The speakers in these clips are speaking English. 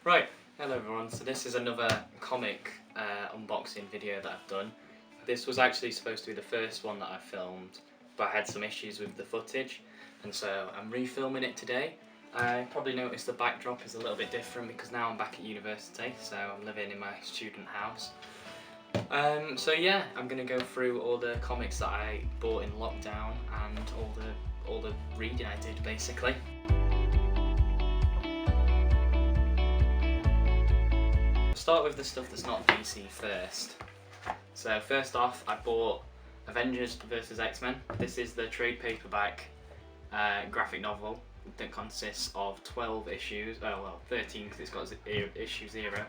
Right, hello everyone. So this is another comic unboxing video that I've done. This was actually supposed to be the first one that I filmed, but I had some issues with the footage, and so I'm refilming it today. I probably noticed the backdrop is a little bit different because now I'm back at university, so I'm living in my student house. So yeah, I'm gonna go through all the comics that I bought in lockdown and all the reading I did basically. Start with the stuff that's not DC first. So first off, I bought Avengers vs X-Men. This is the trade paperback graphic novel that consists of 12 issues. Oh well, 13 because it's got issue 0.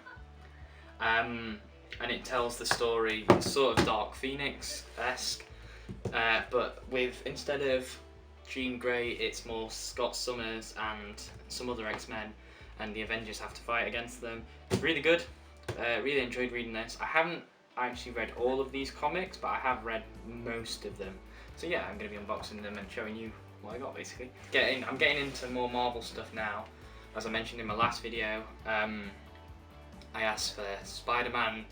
And it tells the story sort of Dark Phoenix-esque, but with, instead of Jean Grey, it's more Scott Summers and some other X-Men, and the Avengers have to fight against them. It's really good. Really enjoyed reading this. I haven't actually read all of these comics, but I have read most of them. So yeah, I'm going to be unboxing them and showing you what I got basically. I'm getting into more Marvel stuff now. As I mentioned in my last video, I asked for Spider-Man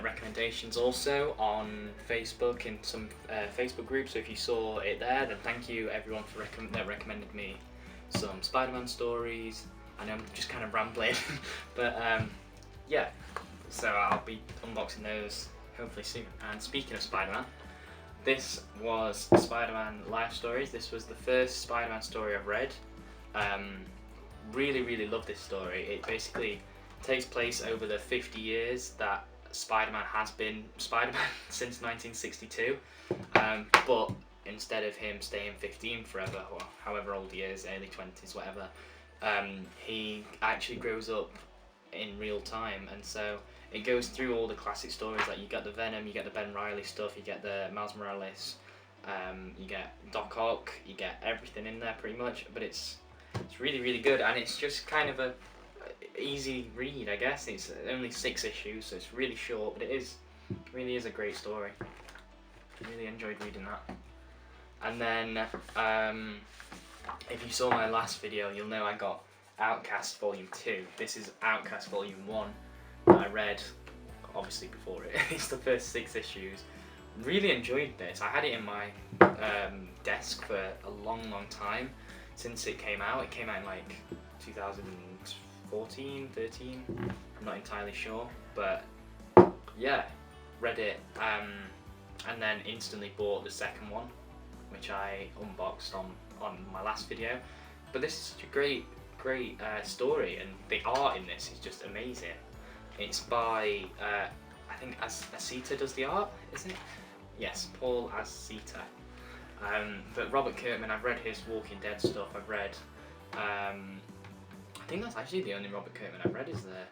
recommendations also on Facebook in some Facebook groups. So if you saw it there, then thank you everyone for that recommended me some Spider-Man stories. I know I'm just kind of rambling, but yeah, so I'll be unboxing those hopefully soon. And speaking of Spider-Man, this was Spider-Man Life Stories. This was the first Spider-Man story I've read. Really love this story. It basically takes place over the 50 years that Spider-Man has been Spider-Man since 1962, but instead of him staying 15 forever, or however old he is, early 20s, whatever, he actually grows up in real time, and so it goes through all the classic stories. Like you get the Venom, you get the Ben Reilly stuff, you get the Miles Morales, you get Doc Ock, you get everything in there pretty much. But it's really good, and it's just kind of a easy read, I guess. It's only 6 issues, so it's really short, but it really is a great story. I really enjoyed reading that. And then if you saw my last video, you'll know I got Outcast Volume 2. This is Outcast Volume 1 that I read obviously before it. It's the first 6 issues. Really enjoyed this. I had it in my desk for a long time since it came out. It came out in like 2014, 13, I'm not entirely sure, but yeah, read it and then instantly bought the second one, which I unboxed on my last video. But this is such a great story, and the art in this is just amazing. It's by I think Acita does the art, isn't it? Yes, Paul Acita. But Robert Kirkman, I've read his Walking Dead stuff. I've read I think that's actually the only Robert Kirkman I've read is the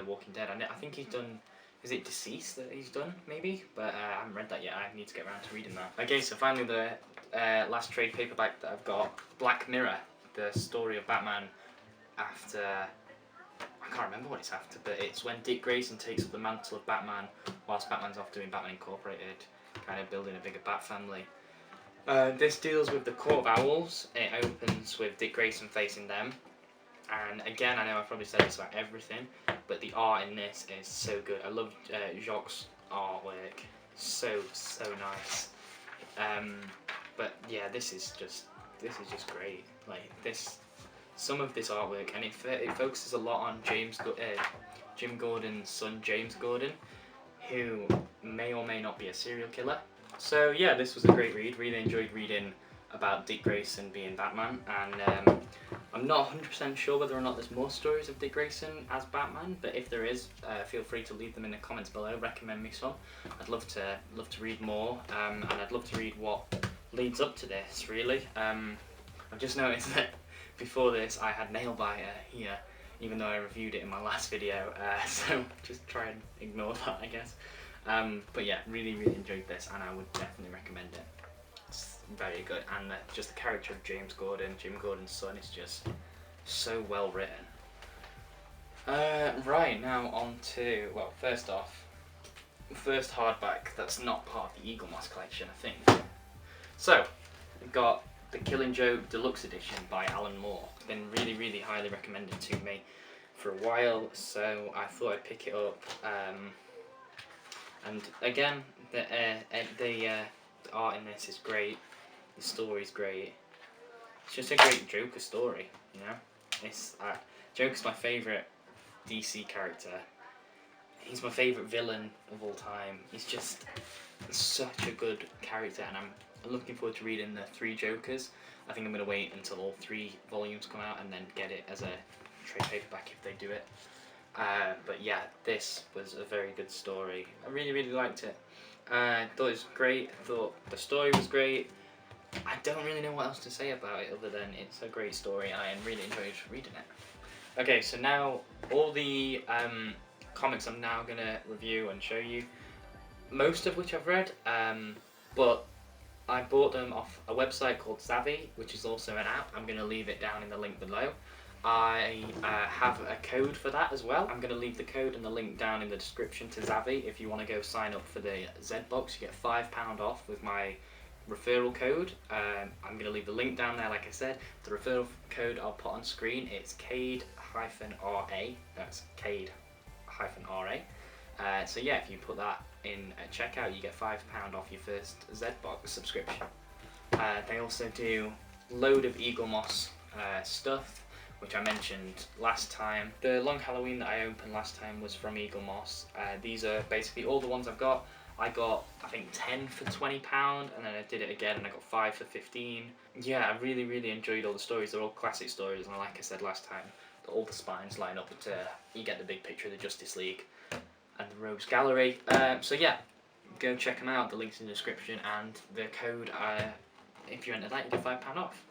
Walking Dead. I think he's done, is it Deceased that he's done maybe? But I haven't read that yet. I need to get around to reading that. Okay, so finally the last trade paperback that I've got, Black Mirror, the story of Batman after, I can't remember what it's after, but it's when Dick Grayson takes up the mantle of Batman whilst Batman's off doing Batman Incorporated, kind of building a bigger Bat family. This deals with the Court of Owls. It opens with Dick Grayson facing them, and again, I know I've probably said this about everything, but the art in this is so good. I love Jacques' artwork, so nice. But yeah, this is just great. Like some of this artwork, and it focuses a lot on Jim Gordon's son, James Gordon, who may or may not be a serial killer. So yeah, this was a great read. Really enjoyed reading about Dick Grayson being Batman, and I'm not 100% sure whether or not there's more stories of Dick Grayson as Batman, but if there is, feel free to leave them in the comments below. Recommend me some. I'd love to read more, and I'd love to read what leads up to this. Really, I've just noticed that before this I had nail biter here, even though I reviewed it in my last video. So just try and ignore that, I guess. But yeah, really enjoyed this, and I would definitely recommend it. It's very good, and just the character of James Gordon, Jim Gordon's son, is just so well written. Right, now on to, well, first off, the first hardback that's not part of the Eagle Moss collection, I think. So, we've got The Killing Joke Deluxe Edition by Alan Moore. It's been really, really highly recommended to me for a while, so I thought I'd pick it up. And again, the art in this is great. The story's great. It's just a great Joker story, you know. It's Joker's my favourite DC character. He's my favourite villain of all time. He's just such a good character, and I'm looking forward to reading the 3 Jokers. I think I'm going to wait until all 3 volumes come out and then get it as a trade paperback if they do it. But yeah, this was a very good story. I really, really liked it. I thought it was great. I thought the story was great. I don't really know what else to say about it other than it's a great story. I really enjoyed reading it. Okay, so now all the comics I'm now going to review and show you, most of which I've read, but I bought them off a website called Zavvi, which is also an app. I'm going to leave it down in the link below. I have a code for that as well. I'm going to leave the code and the link down in the description to Zavvi. If you want to go sign up for the Z-Box, you get £5 off with my referral code. I'm going to leave the link down there, like I said. The referral code I'll put on screen. It's CADE-RA. That's CADE-RA. So yeah, if you put that in at checkout, you get £5 off your first Z-Box subscription. They also do a load of Eagle Moss stuff, which I mentioned last time. The Long Halloween that I opened last time was from Eagle Moss. These are basically all the ones I've got. I got, I think, 10 for £20, and then I did it again and I got 5 for 15. Yeah, I really, really enjoyed all the stories. They're all classic stories, and like I said last time, all the spines line up to, you get the big picture of the Justice League and the Rogues Gallery. So yeah, go check them out. The link's in the description, and the code, if you enter that, you get £5 off.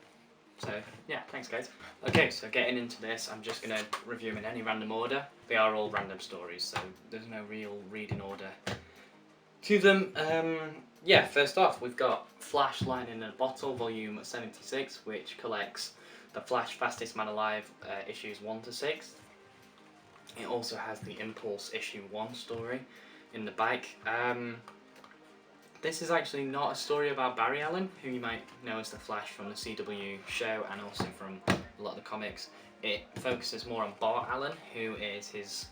So yeah, thanks guys. Okay, so getting into this, I'm just going to review them in any random order. They are all random stories, so there's no real reading order to them. Yeah, first off, we've got Flash Lightning in a Bottle, volume 76, which collects the Flash Fastest Man Alive issues 1 to 6. It also has the Impulse issue 1 story in the back. This is actually not a story about Barry Allen, who you might know as the Flash from the CW show and also from a lot of the comics. It focuses more on Bart Allen, who is his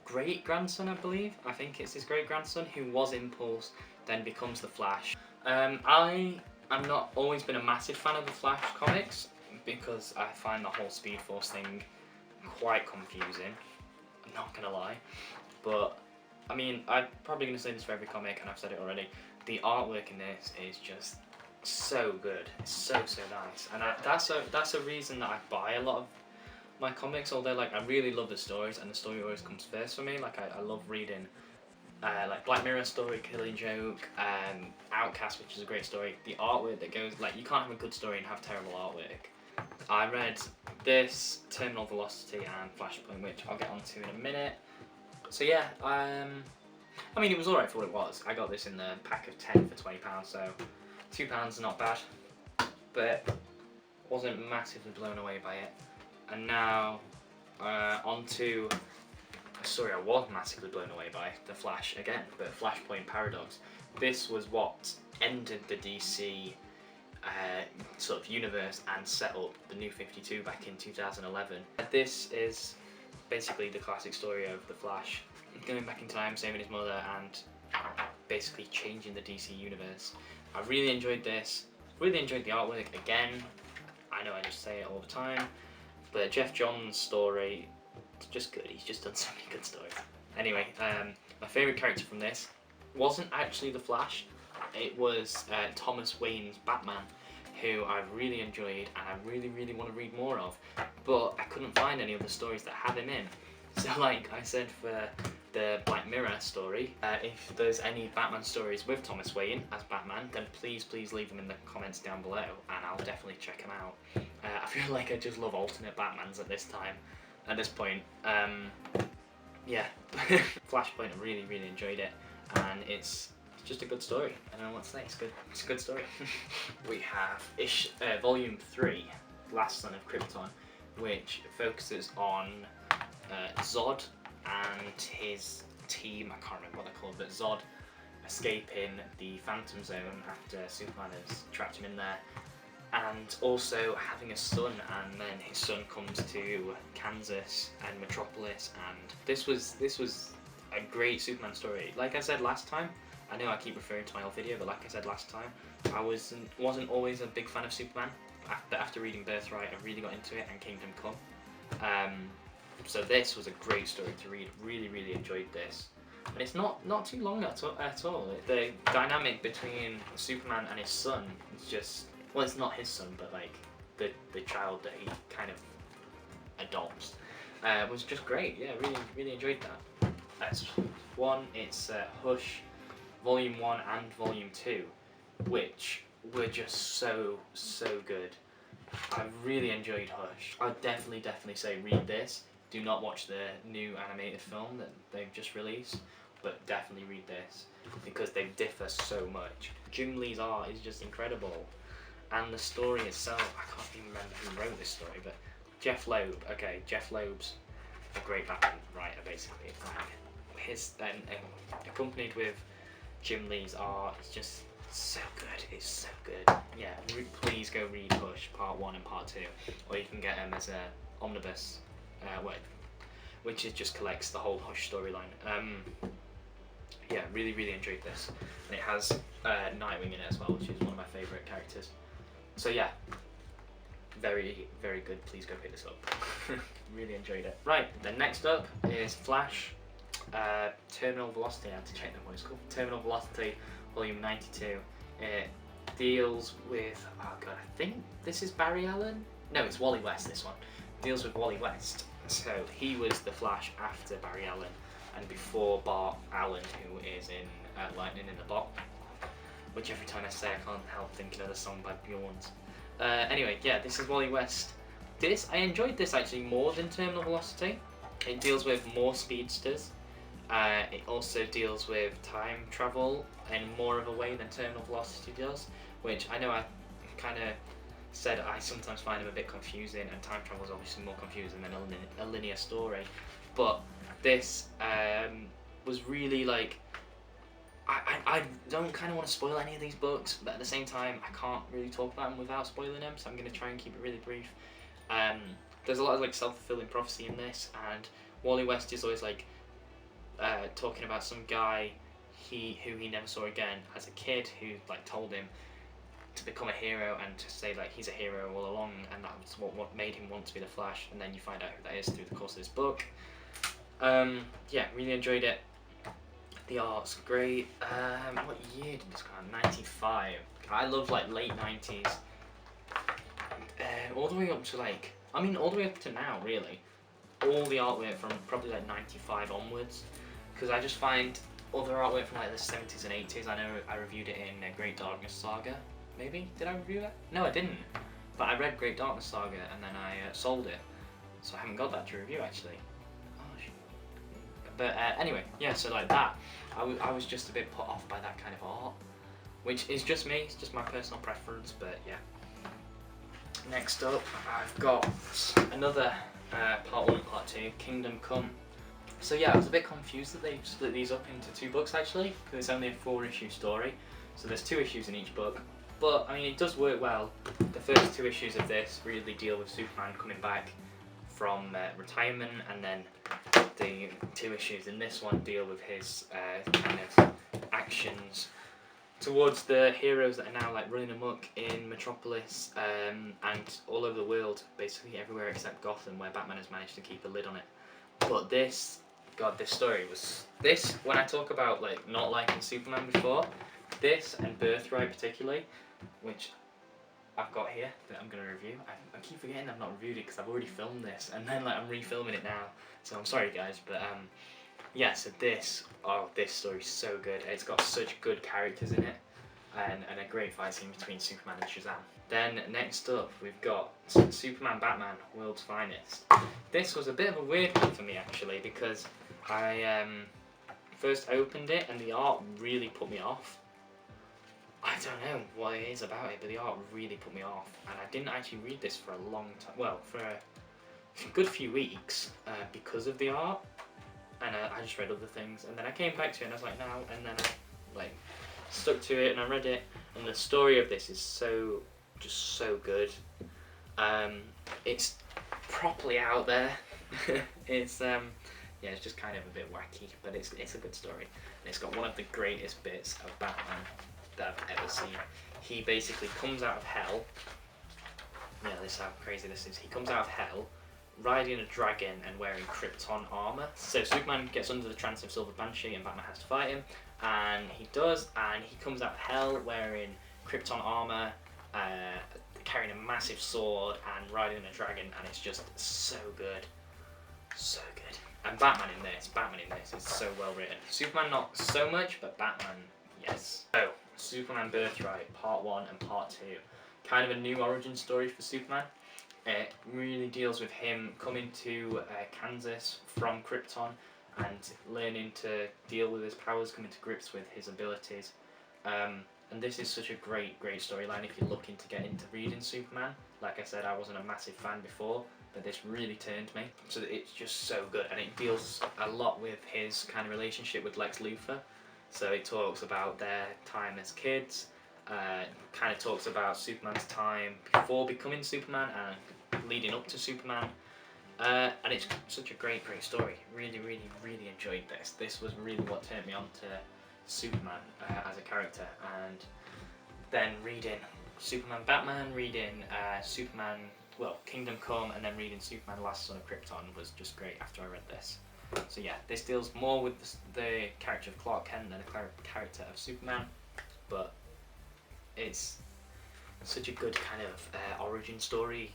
great-grandson, I believe. I think it's his great-grandson, who was Impulse, then becomes the Flash. I'm not always been a massive fan of the Flash comics because I find the whole Speed Force thing quite confusing. I'm not gonna lie, but I mean, I'm probably going to say this for every comic, and I've said it already. The artwork in this is just so good. It's so nice, and that's a reason that I buy a lot of my comics. Although, like, I really love the stories, and the story always comes first for me. Like, I love reading like Black Mirror story, Killing Joke, Outcast, which is a great story. The artwork that goes, like, you can't have a good story and have terrible artwork. I read this, Terminal Velocity, and Flashpoint, which I'll get onto in a minute. So yeah, I mean, it was alright for what it was. I got this in the pack of 10 for £20, so £2 is not bad, but wasn't massively blown away by it. And now, onto a story I was massively blown away by, The Flash again, but Flashpoint Paradox. This was what ended the DC sort of universe and set up the New 52 back in 2011. This is basically the classic story of the Flash going back in time, saving his mother, and basically changing the DC universe. I really enjoyed this, really enjoyed the artwork again. I know I just say it all the time, but Jeff Johns' story, it's just good. He's just done so many good stories. Anyway, my favourite character from this wasn't actually the Flash, it was Thomas Wayne's Batman, who I really enjoyed and I really want to read more of, but I couldn't find any other stories that have him in. So like I said for the Black Mirror story, if there's any Batman stories with Thomas Wayne as Batman, then please leave them in the comments down below and I'll definitely check them out. I feel like I just love alternate Batmans at this point. Yeah, Flashpoint, I really enjoyed it, and it's just a good story. I don't know what to say, it's good. It's a good story. We have Volume 3, Last Son of Krypton, which focuses on Zod and his team. I can't remember what they're called, but Zod escaping the Phantom Zone after Superman has trapped him in there, and also having a son, and then his son comes to Kansas and Metropolis, and this was a great Superman story. Like I said last time, I know I keep referring to my old video, but like I said last time, I wasn't always a big fan of Superman, but after reading Birthright, I really got into it, and Kingdom Come. So this was a great story to read. Really enjoyed this. And it's not too long at all. The dynamic between Superman and his son is just, well, it's not his son, but like the child that he kind of adopts, was just great. Yeah, really enjoyed that. That's one. It's Hush, Volume 1 and Volume 2, which were just so good. I really enjoyed Hush. I'd definitely say read this. Do not watch the new animated film that they've just released, but definitely read this because they differ so much. Jim Lee's art is just incredible, and the story itself, I can't even remember who wrote this story, but Jeff Loeb. Okay, Jeff Loeb's a great Batman writer, basically. Like his then accompanied with Jim Lee's art, it's just so good. It's so good. Yeah, please go read Hush Part 1 and Part 2, or you can get them as a omnibus. Which just collects the whole Hush storyline. Yeah, really enjoyed this, and it has Nightwing in it as well, which is one of my favourite characters. So yeah, very good. Please go pick this up. Really enjoyed it. Right, then next up is Flash, Terminal Velocity. I have to check that what it's called. Terminal Velocity, Volume 92. It deals with, oh god, I think this is Barry Allen. No, it's Wally West. This one deals with Wally West. So he was the Flash after Barry Allen and before Bart Allen, who is in Lightning in a Box, which every time I say I can't help thinking of the song by Bjorns. Anyway, yeah, this is Wally West. I enjoyed this actually more than Terminal Velocity. It deals with more speedsters. It also deals with time travel in more of a way than Terminal Velocity does, which I know I kind of said I sometimes find them a bit confusing, and time travel is obviously more confusing than a linear story. But this was really like, I don't kind of want to spoil any of these books, but at the same time I can't really talk about them without spoiling them, so I'm going to try and keep it really brief. There's a lot of like self-fulfilling prophecy in this, and Wally West is always like talking about some guy who he never saw again as a kid, who like told him to become a hero and to say like he's a hero all along, and that's what made him want to be the Flash, and then you find out who that is through the course of this book. Yeah, really enjoyed it. The art's great. What year did this come out? 95. I love like late 90s. All the way up to like, I mean all the way up to now really. All the artwork from probably like 95 onwards, because I just find other artwork from like the 70s and 80s. I know I reviewed it in Great Darkness Saga. Maybe? Did I review that? No, I didn't. But I read Great Darkness Saga and then I sold it. So I haven't got that to review actually. Oh, shit. But anyway, yeah, so like that. I was just a bit put off by that kind of art. Which is just me, it's just my personal preference, but yeah. Next up, I've got another Part 1 and Part 2, Kingdom Come. So yeah, I was a bit confused that they split these up into 2 books actually, because it's only a 4-issue story. So there's 2 issues in each book. But, I mean, it does work well. The first 2 issues of this really deal with Superman coming back from retirement, and then the 2 issues in this one deal with his kind of actions towards the heroes that are now like running amok in Metropolis and all over the world, basically everywhere except Gotham, where Batman has managed to keep a lid on it. But this, God, this story was... when I talk about like not liking Superman before, this and Birthright particularly, which I've got here that I'm going to review. I keep forgetting I've not reviewed it because I've already filmed this, and then like I'm refilming it now, so I'm sorry guys, but yeah, so this story's so good. It's got such good characters in it, and a great fight scene between Superman and Shazam. Then next up we've got Superman Batman World's Finest. This was a bit of a weird one for me actually, because I first opened it and the art really put me off. I don't know what it is about it, but the art really put me off, and I didn't actually read this for a long time, well, for a good few weeks because of the art, and I just read other things, and then I came back to it and I was like, no, and then I like stuck to it and I read it, and the story of this is just so good. It's properly out there. It's yeah, it's just kind of a bit wacky, but it's a good story, and it's got one of the greatest bits of Batman that I've ever seen. He basically comes out of hell. Yeah, this is how crazy this is. He comes out of hell riding a dragon and wearing Krypton armor. So Superman gets under the trance of Silver Banshee and Batman has to fight him, and he does, and he comes out of hell wearing Krypton armor, carrying a massive sword and riding a dragon, and it's just so good. So good. And Batman in this is so well written. Superman not so much, but Batman, yes. So, Superman Birthright, Part 1 and Part 2. Kind of a new origin story for Superman. It really deals with him coming to Kansas from Krypton and learning to deal with his powers, coming to grips with his abilities. And this is such a great storyline if you're looking to get into reading Superman. Like I said, I wasn't a massive fan before, but this really turned me. So it's just so good, and it deals a lot with his kind of relationship with Lex Luthor. So it talks about their time as kids, kind of talks about Superman's time before becoming Superman and leading up to Superman. And it's such a great story. Really enjoyed this. This was really what turned me on to Superman as a character, and then reading Superman Batman, reading Superman, well, Kingdom Come, and then reading Superman Last Son of Krypton was just great after I read this. So yeah, this deals more with the character of Clark Kent than the character of Superman, but it's such a good kind of origin story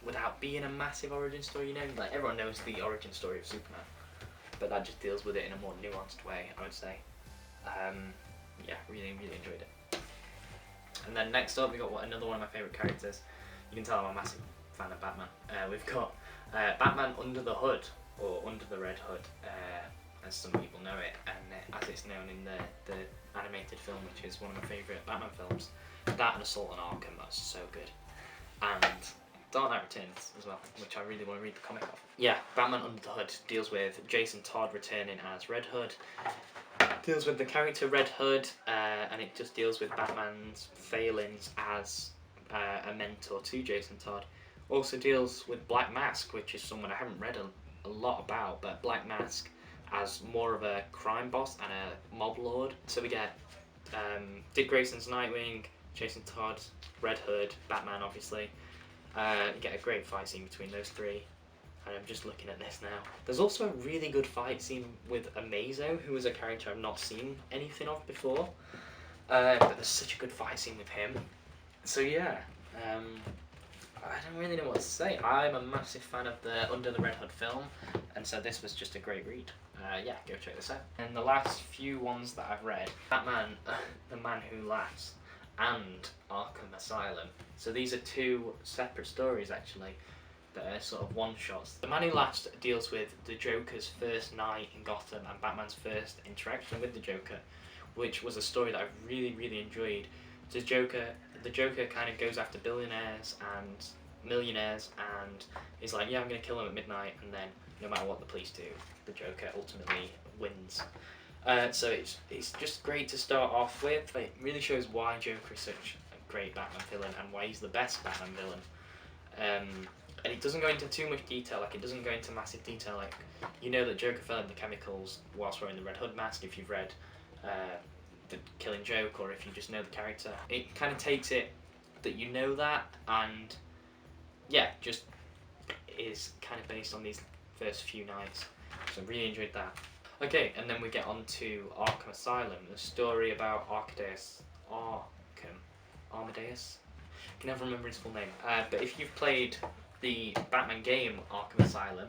without being a massive origin story, you know, like everyone knows the origin story of Superman, but that just deals with it in a more nuanced way, I would say. Yeah, really enjoyed it. And then next up, we got another one of my favourite characters. You can tell I'm a massive fan of Batman. We've got Batman Under the Hood, or Under the Red Hood, as some people know it, and as it's known in the animated film, which is one of my favourite Batman films. That and Assault on Arkham are so good. And Dark Knight Returns as well, which I really want to read the comic of. Yeah, Batman Under the Hood deals with Jason Todd returning as Red Hood. Deals with the character Red Hood, and it just deals with Batman's failings as a mentor to Jason Todd. Also deals with Black Mask, which is someone I haven't read a lot about, but Black Mask as more of a crime boss and a mob lord. So we get Dick Grayson's Nightwing, Jason Todd, Red Hood, Batman obviously. You get a great fight scene between those three. And I'm just looking at this now. There's also a really good fight scene with Amazo, who is a character I've not seen anything of before. But there's such a good fight scene with him. So yeah, I don't really know what to say. I'm a massive fan of the Under the Red Hood film, and so this was just a great read. Yeah, go check this out. And the last few ones that I've read, Batman, The Man Who Laughs, and Arkham Asylum. So these are two separate stories actually. That are sort of one-shots. The Man Who Laughs deals with the Joker's first night in Gotham and Batman's first interaction with the Joker, which was a story that I really enjoyed. The Joker kind of goes after billionaires and millionaires and is like, yeah, I'm going to kill them at midnight, and then no matter what the police do, the Joker ultimately wins. So it's just great to start off with. It really shows why Joker is such a great Batman villain and why he's the best Batman villain. And it doesn't go into too much detail, like it doesn't go into massive detail, like you know that Joker fell in the chemicals whilst wearing the Red Hood mask if you've read The Killing Joke, or if you just know the character. It kind of takes it that you know that, and yeah, just is kind of based on these first few nights. So I really enjoyed that. Okay, and then we get on to Arkham Asylum, the story about Amadeus. I can never remember his full name. But if you've played the Batman game Arkham Asylum,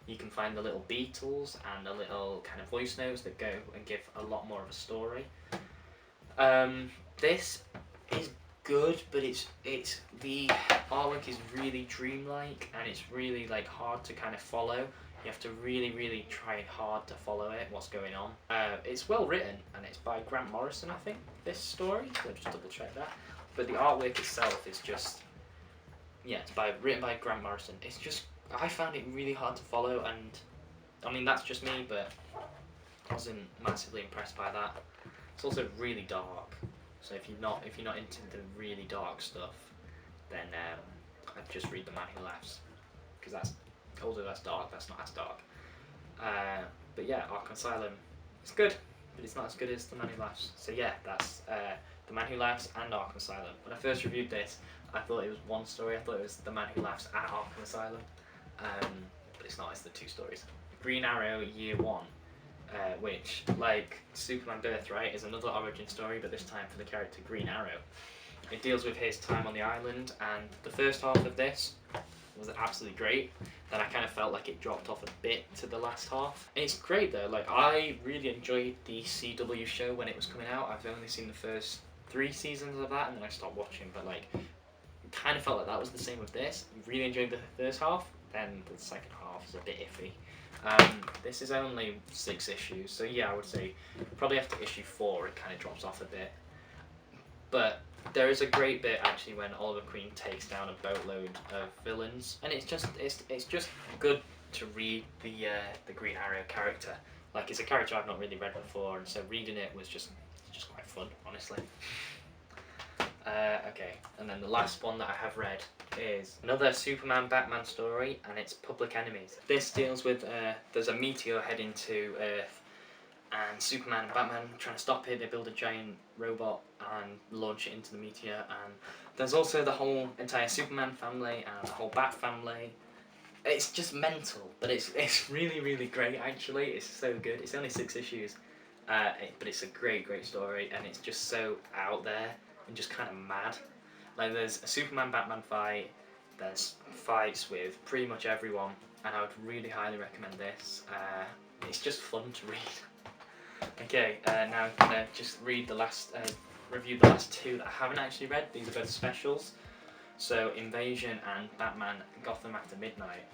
you can find the little Beatles and the little kind of voice notes that go and give a lot more of a story. This is good, but it's the artwork is really dreamlike and it's really like hard to kind of follow. You have to really try hard to follow it, what's going on. It's well written and it's by Grant Morrison, I think, this story, so just double check that. But the artwork itself is just, yeah, it's written by Grant Morrison. It's just, I found it really hard to follow, and I mean that's just me, but I wasn't massively impressed by that. It's also really dark. So if you're not into the really dark stuff, then I'd just read The Man Who Laughs, because although that's dark, that's not as dark. But yeah, Arkham Asylum, it's good, but it's not as good as The Man Who Laughs. So yeah, that's The Man Who Laughs and Arkham Asylum. When I first reviewed this, I thought it was one story. I thought it was The Man Who Laughs at Arkham Asylum, but it's not. It's the two stories. Green Arrow Year 1, which, like Superman Birthright, is another origin story, but this time for the character Green Arrow. It deals with his time on the island, and the first half of this was absolutely great. Then I kind of felt like it dropped off a bit to the last half. And it's great though. Like, I really enjoyed the CW show when it was coming out. I've only seen the first 3 seasons of that, and then I stopped watching. But like, kind of felt like that was the same with this. Really enjoyed the first half, then the second half is a bit iffy. This is only 6 issues, so yeah, I would say probably after issue 4 it kind of drops off a bit. But there is a great bit actually when Oliver Queen takes down a boatload of villains, and it's just good to read the Green Arrow character. Like, it's a character I've not really read before, and so reading it was just quite fun, honestly. Okay, and then the last one that I have read is another Superman Batman story, and it's Public Enemies. This deals with there's a meteor heading to Earth, and Superman and Batman trying to stop it. They build a giant robot and launch it into the meteor, and there's also the whole entire Superman family and the whole Bat family. It's just mental, but it's really, really great actually. It's so good. It's only 6 issues, but it's a great story, and it's just so out there and just kind of mad. Like, there's a Superman Batman fight, there's fights with pretty much everyone, and I would really highly recommend this. It's just fun to read. Okay, now I'm gonna just read review the last 2 that I haven't actually read. These are both specials. So Invasion and Batman Gotham After Midnight.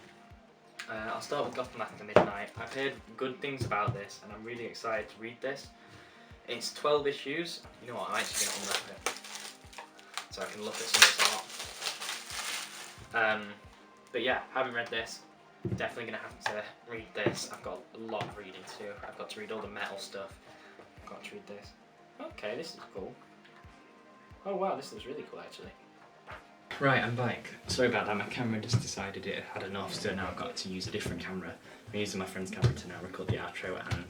I'll start with Gotham After Midnight. I've heard good things about this, and I'm really excited to read this. It's 12 issues. You know what, I'm actually going to unwrap it so I can look at some of this art. But yeah, haven't read this. Definitely going to have to read this. I've got a lot of reading to do. I've got to read all the metal stuff. I've got to read this. Okay, this is cool. Oh wow, this looks really cool actually. Right, I'm back. Sorry about that, my camera just decided it had enough, so now I've got to use a different camera. I'm using my friend's camera to now record the outro and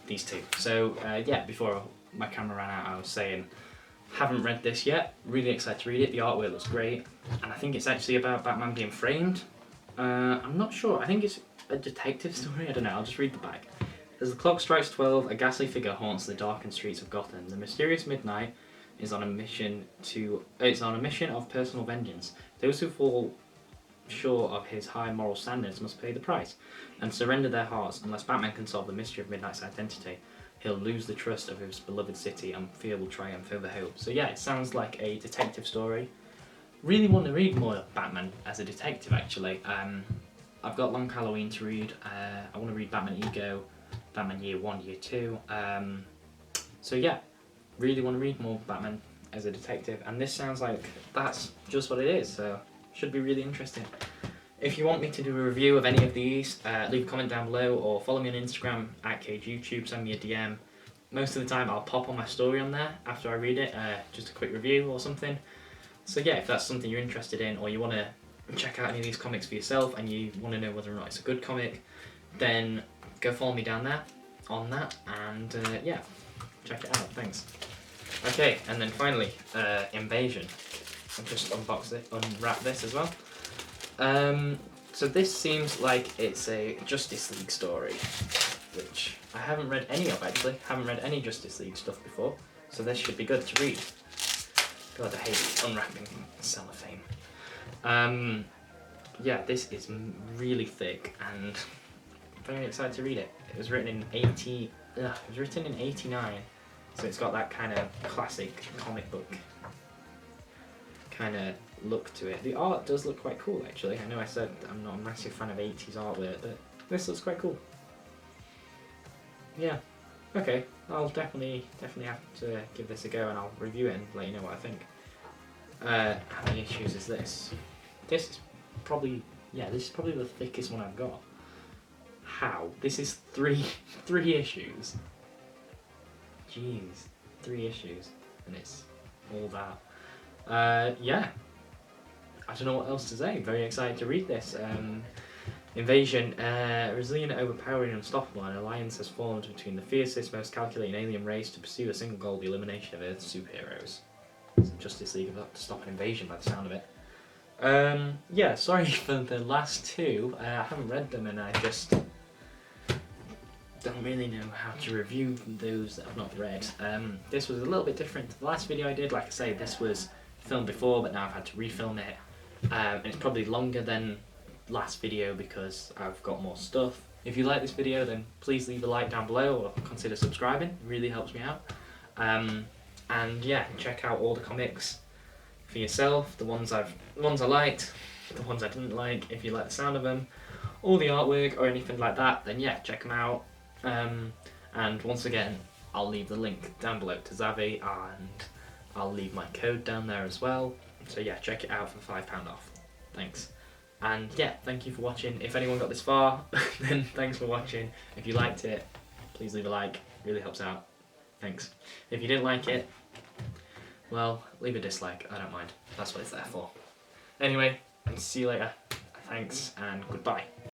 these 2. So yeah, before my camera ran out, I was saying, haven't read this yet, really excited to read it. The artwork looks great, and I think it's actually about Batman being framed. I'm not sure, I think it's a detective story, I don't know, I'll just read the back. As the clock strikes 12, a ghastly figure haunts the darkened streets of Gotham. The mysterious Midnight is on a mission of personal vengeance. Those who fall short of his high moral standards must pay the price and surrender their hearts. Unless Batman can solve the mystery of Midnight's identity, he'll lose the trust of his beloved city, and fear will triumph over hope. So yeah, it sounds like a detective story. Really want to read more Batman as a detective actually. I've got Long Halloween to read. I want to read Batman Ego, Batman Year 1, Year 2. So yeah, really want to read more Batman as a detective, and this sounds like that's just what it is, so should be really interesting. If you want me to do a review of any of these, leave a comment down below or follow me on Instagram at CADE-YouTube, send me a DM. Most of the time I'll pop on my story on there after I read it, just a quick review or something. So yeah, if that's something you're interested in, or you want to check out any of these comics for yourself and you want to know whether or not it's a good comic, then go follow me down there on that, and yeah, check it out, thanks. Okay, and then finally, Invasion. I'll just unwrap this as well. So this seems like it's a Justice League story, which I haven't read any of actually. Haven't read any Justice League stuff before, so this should be good to read. God, I hate unwrapping cellophane. Yeah, this is really thick, and I'm very excited to read it. It was written in 89, so it's got that kind of classic comic book kind of look to it. The art does look quite cool actually. I know I said I'm not a massive fan of 80s artwork, but this looks quite cool. Yeah, okay, I'll definitely have to give this a go, and I'll review it and let you know what I think. How many issues is this? This is probably the thickest one I've got. How? This is three issues. Jeez. 3 issues, and it's all that. Yeah, I don't know what else to say. Very excited to read this. Invasion, resilient, overpowering, and unstoppable, an alliance has formed between the fiercest, most calculating alien race to pursue a single goal: the elimination of Earth's superheroes. It's Justice League about to stop an invasion by the sound of it. Yeah, sorry for the last 2. I haven't read them, and I just don't really know how to review those that I've not read. This was a little bit different to the last video I did. Like I say, this was filmed before, but now I've had to refilm it. And it's probably longer than last video because I've got more stuff. If you like this video, then please leave a like down below or consider subscribing. It really helps me out. And yeah, check out all the comics for yourself. The ones I liked, the ones I didn't like. If you like the sound of them, or the artwork or anything like that, then yeah, check them out. And once again, I'll leave the link down below to Zavvi, and I'll leave my code down there as well. So yeah, check it out for £5 off. Thanks. And yeah, thank you for watching. If anyone got this far, then thanks for watching. If you liked it, please leave a like. Really helps out. Thanks. If you didn't like it, well, leave a dislike. I don't mind. That's what it's there for. Anyway, see you later. Thanks and goodbye.